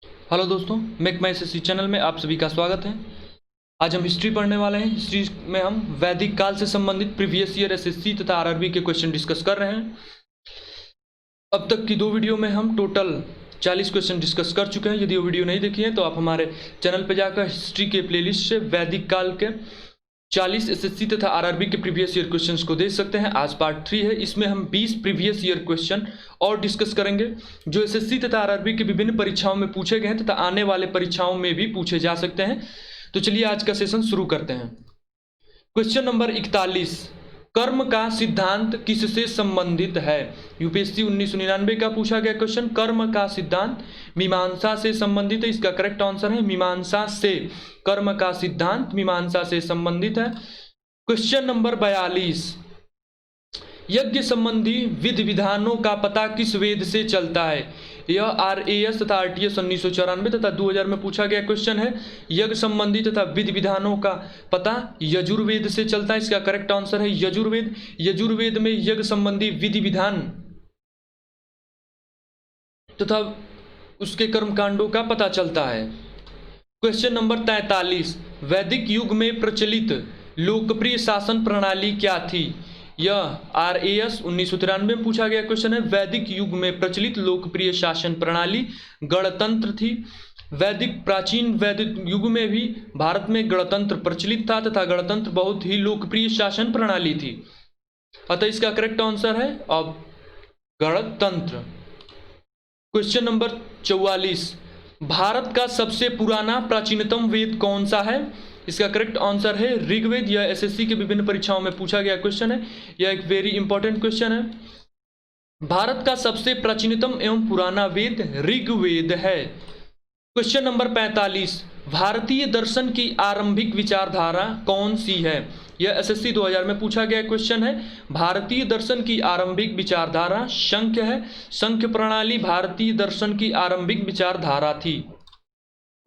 Hello दोस्तों, make माई SSC channel में आप सभी का स्वागत है। आज हम हिस्ट्री पढ़ने वाले हैं। हिस्ट्री में हम वैदिक काल से संबंधित प्रीवियस ईयर एसएससी तथा आरआरबी के क्वेश्चन डिस्कस कर रहे हैं। अब तक की दो वीडियो में हम टोटल 40 क्वेश्चन डिस्कस कर चुके हैं। यदि वो वीडियो नहीं देखी है तो आप हमारे चैनल पर जाकर हिस्ट्री के प्लेलिस्ट से वैदिक काल के 40 एसएससी तथा आरआरबी के प्रीवियस ईयर क्वेश्चंस को देख सकते हैं। आज पार्ट 3 है। इसमें हम 20 प्रीवियस ईयर क्वेश्चन और डिस्कस करेंगे जो एसएससी तथा आरआरबी के विभिन्न परीक्षाओं में पूछे गए हैं तथा आने वाले परीक्षाओं में भी पूछे जा सकते हैं। तो चलिए आज का सेशन शुरू करते हैं। क्वेश्चन नंबर 41, कर्म का सिद्धांत किससे संबंधित है? यूपीएससी 1999 का पूछा गया क्वेश्चन। कर्म का सिद्धांत मीमांसा से संबंधित है। इसका करेक्ट आंसर है मीमांसा से। कर्म का सिद्धांत मीमांसा से संबंधित है। क्वेश्चन नंबर 42, यज्ञ संबंधी विधि विधानों का पता किस वेद से चलता है? यह आरएएस तथा आरटीएस 1994 तथा 2000 में पूछा गया क्वेश्चन है। यज्ञ संबंधी तथा विधि विधानों का पता यजुर्वेद से चलता है। इसका करेक्ट आंसर है यजुर्वेद। यजुर्वेद में यज्ञ संबंधी विधि विधान तथा उसके कर्मकांडों का पता चलता है। क्वेश्चन नंबर 43, वैदिक युग में प्रचलित लोकप्रिय शासन प्रणाली क्या थी? यह आरएएस 1993 में पूछा गया क्वेश्चन है। वैदिक युग में प्रचलित लोकप्रिय शासन प्रणाली गणतंत्र थी। प्राचीन वैदिक युग में भी भारत में गणतंत्र प्रचलित था तथा गणतंत्र बहुत ही लोकप्रिय शासन प्रणाली थी। अतः इसका करेक्ट आंसर है अब गणतंत्र। क्वेश्चन नंबर 44, भारत का सबसे पुराना प्राचीनतम वेद कौन सा है? इसका करेक्ट आंसर है ऋग्वेद। यह एसएससी के विभिन्न परीक्षाओं में पूछा गया क्वेश्चन है। यह एक वेरी इंपॉर्टेंट क्वेश्चन है। भारत का सबसे प्राचीनतम एवं पुराना वेद ऋग्वेद है। क्वेश्चन नंबर 45, भारतीय दर्शन की आरंभिक विचारधारा कौन सी है? यह एसएससी 2000 में पूछा गया क्वेश्चन है। भारतीय दर्शन की आरंभिक विचारधारा सांख्य है। सांख्य प्रणाली भारतीय दर्शन की आरंभिक विचारधारा थी।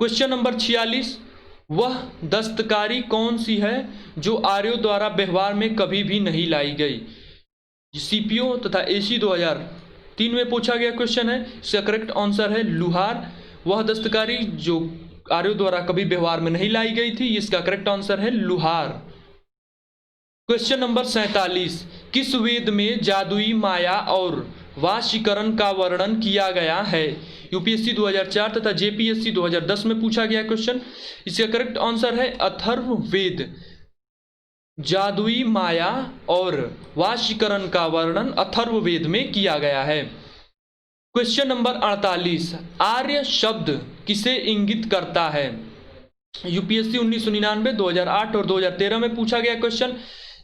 क्वेश्चन नंबर 46, वह दस्तकारी कौन सी है जो आर्यों द्वारा व्यवहार में कभी भी नहीं लाई गई? सीपीओ तथा एसी 2003 में पूछा गया क्वेश्चन है। इसका करेक्ट आंसर है लुहार। वह दस्तकारी जो आर्यों द्वारा कभी व्यवहार में नहीं लाई गई थी, इसका करेक्ट आंसर है लुहार। क्वेश्चन नंबर 47, किस वेद में जादुई माया और वाशीकरण का वर्णन किया गया है? यूपीएससी 2004 तथा जेपीएससी 2010 में पूछा गया क्वेश्चन। इसका करेक्ट आंसर है अथर्ववेद। जादुई माया और वाशीकरण का वर्णन अथर्ववेद में किया गया है। क्वेश्चन नंबर 48, आर्य शब्द किसे इंगित करता है? यूपीएससी 1999, 2008 और 2013 में पूछा गया क्वेश्चन।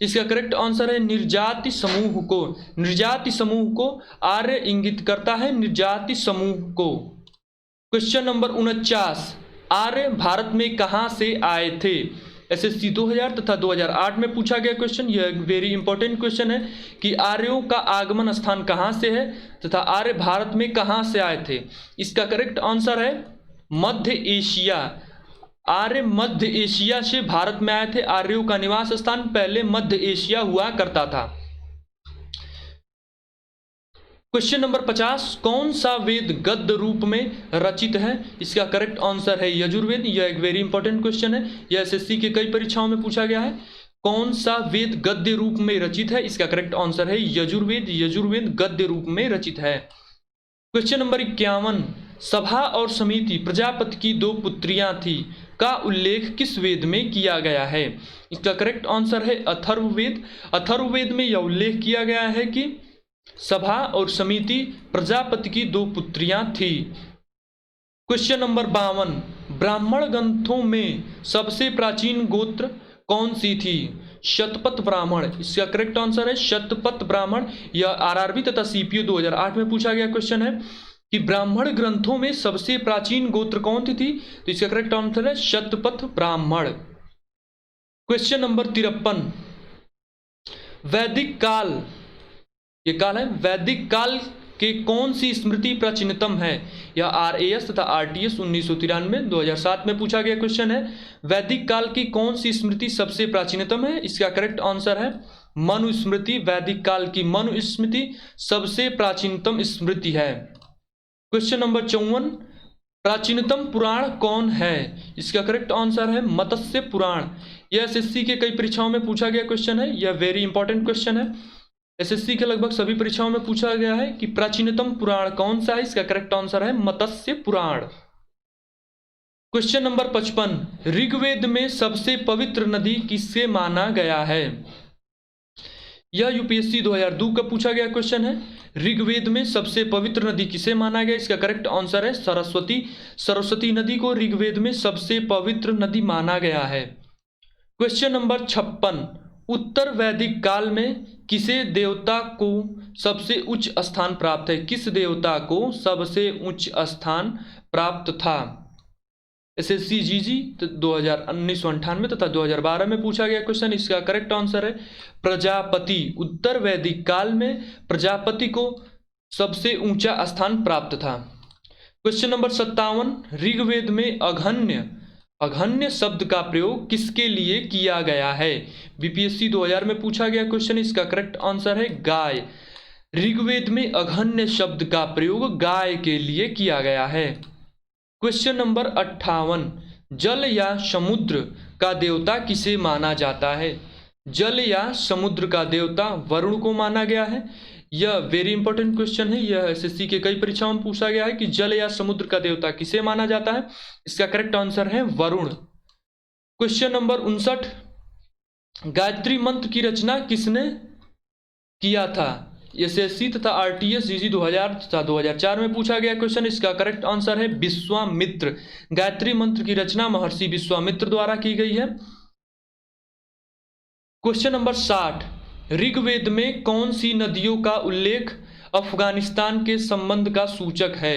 इसका करेक्ट आंसर है निर्जाति समूह को। निर्जाति समूह को आर्य इंगित करता है, निर्जाति समूह को। क्वेश्चन नंबर 49, आर्य भारत में कहां से आए थे? एसएससी 2000 तथा 2008 में पूछा गया क्वेश्चन। यह वेरी इंपॉर्टेंट क्वेश्चन है कि आर्यों का आगमन स्थान कहां से है तथा आर्य भारत में कहां से आए थे। इसका करेक्ट आंसर है मध्य एशिया। आर्य मध्य एशिया से भारत में आए थे। आर्यों का निवास स्थान पहले मध्य एशिया हुआ करता था। क्वेश्चन नंबर 50, कौन सा वेद गद्य रूप में रचित है? इसका करेक्ट आंसर है यजुर्वेद। यह एक वेरी इंपॉर्टेंट क्वेश्चन है। यह एसएससी के कई परीक्षाओं में पूछा गया है। कौन सा वेद गद्य रूप में रचित है? इसका करेक्ट आंसर है यजुर्वेद। यजुर्वेद गद्य रूप में रचित है। क्वेश्चन नंबर 51, सभा और समिति प्रजापति की दो पुत्रियां थी का उल्लेख किस वेद में किया गया है? इसका करेक्ट आंसर है अथर्ववेद। अथर्ववेद में यह उल्लेख किया गया है कि सभा और समिति प्रजापति की दो पुत्रियां थी। क्वेश्चन नंबर 52, ब्राह्मण ग्रंथों में सबसे प्राचीन गोत्र कौन सी थी? शतपथ ब्राह्मण। इसका करेक्ट आंसर है शतपथ ब्राह्मण। यह आरआरबी तथा सीपीओ 2008 में पूछा गया क्वेश्चन है कि ब्राह्मण ग्रंथों में सबसे प्राचीन गोत्र कौन सी थी? तो इसका करेक्ट आंसर है शतपथ ब्राह्मण। क्वेश्चन नंबर 53, वैदिक काल, ये काल है, वैदिक काल के कौन सी स्मृति प्राचीनतम है? यह आरएएस तथा आरटीएस 1993, 2007 में पूछा गया क्वेश्चन है। वैदिक काल की कौन सी स्मृति सबसे प्राचीनतम है? इसका करेक्ट आंसर है मनुस्मृति। वैदिक काल की मनुस्मृति सबसे प्राचीनतम स्मृति है। क्वेश्चन नंबर 54, प्राचीनतम पुराण कौन है? इसका करेक्ट आंसर है मत्स्य पुराण। यह एसएससी के कई परीक्षाओं में पूछा गया क्वेश्चन है, यह वेरी इंपॉर्टेंट क्वेश्चन है। एसएससी के लगभग सभी परीक्षाओं में पूछा गया है कि प्राचीनतम पुराण कौन सा है। इसका करेक्ट आंसर है मत्स्य पुराण। क्वेश्चन नंबर 55, ऋग्वेद में सबसे पवित्र नदी किसे माना गया है? यह यूपीएससी 2002 का पूछा गया क्वेश्चन है। ऋग्वेद में सबसे पवित्र नदी किसे माना गया? इसका करेक्ट आंसर है सरस्वती। सरस्वती नदी को ऋग्वेद में सबसे पवित्र नदी माना गया है। क्वेश्चन नंबर 56, उत्तर वैदिक काल में किसे देवता को सबसे उच्च स्थान प्राप्त है? किस देवता को सबसे उच्च स्थान प्राप्त था? एसएससी जीजी 1998 तथा 2012 में पूछा गया क्वेश्चन। इसका करेक्ट आंसर है प्रजापति। उत्तर वैदिक काल में प्रजापति को सबसे ऊंचा स्थान प्राप्त था। क्वेश्चन नंबर 57, ऋग्वेद में अघन्य शब्द का प्रयोग किसके लिए किया गया है? बीपीएससी 2000 में पूछा गया क्वेश्चन। इसका करेक्ट आंसर है गाय। ऋग्वेद में अघन्य शब्द का प्रयोग गाय के लिए किया गया है। क्वेश्चन नंबर 58, जल या समुद्र का देवता किसे माना जाता है? जल या समुद्र का देवता वरुण को माना गया है। यह वेरी इंपॉर्टेंट क्वेश्चन है। यह एसएससी के कई परीक्षाओं में पूछा गया है कि जल या समुद्र का देवता किसे माना जाता है। इसका करेक्ट आंसर है वरुण। क्वेश्चन नंबर 59, गायत्री मंत्र की रचना किसने किया था? एसएससी तथा आरटीएस जीजी 2000 तथा 2004 में पूछा गया क्वेश्चन। इसका करेक्ट आंसर है विश्वामित्र। गायत्री मंत्र की रचना महर्षि विश्वामित्र द्वारा की गई है। क्वेश्चन नंबर 60, ऋग्वेद में कौन सी नदियों का उल्लेख अफगानिस्तान के संबंध का सूचक है?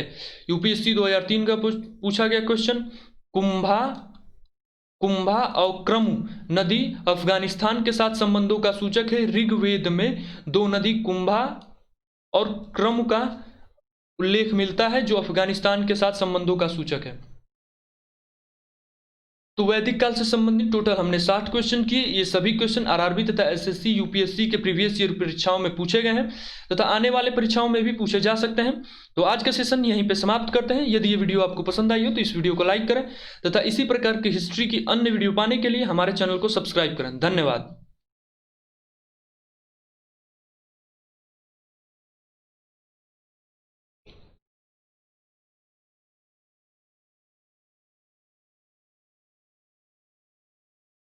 यूपीएससी 2003 का पूछा गया क्वेश्चन। कुंभा और क्रम नदी अफगानिस्तान के साथ संबंधों का सूचक है। ऋग्वेद में दो नदी कुंभा और क्रम का उल्लेख मिलता है जो अफगानिस्तान के साथ संबंधों का सूचक है। तो वैदिक काल से संबंधित टोटल हमने 60 क्वेश्चन किए। ये सभी क्वेश्चन आरआरबी तथा एसएससी यूपीएससी के प्रीवियस ईयर परीक्षाओं में पूछे गए हैं तथा आने वाले परीक्षाओं में भी पूछे जा सकते हैं। तो आज का सेशन यहीं पे समाप्त करते हैं। यदि ये वीडियो आपको पसंद आई हो तो इस वीडियो को लाइक करें तथा इसी प्रकार की हिस्ट्री की अन्य वीडियो पाने के लिए हमारे चैनल को सब्सक्राइब करें। धन्यवाद।